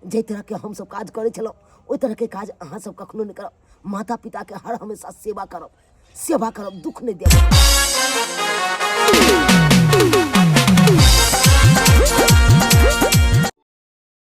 जे तरह के हम सब काज करे छलौ ओइ तरह के काज अहाँ सब कखनो नहीं करब। माता पिता के हर हमेशा सेवा करब, दुख नहीं देब।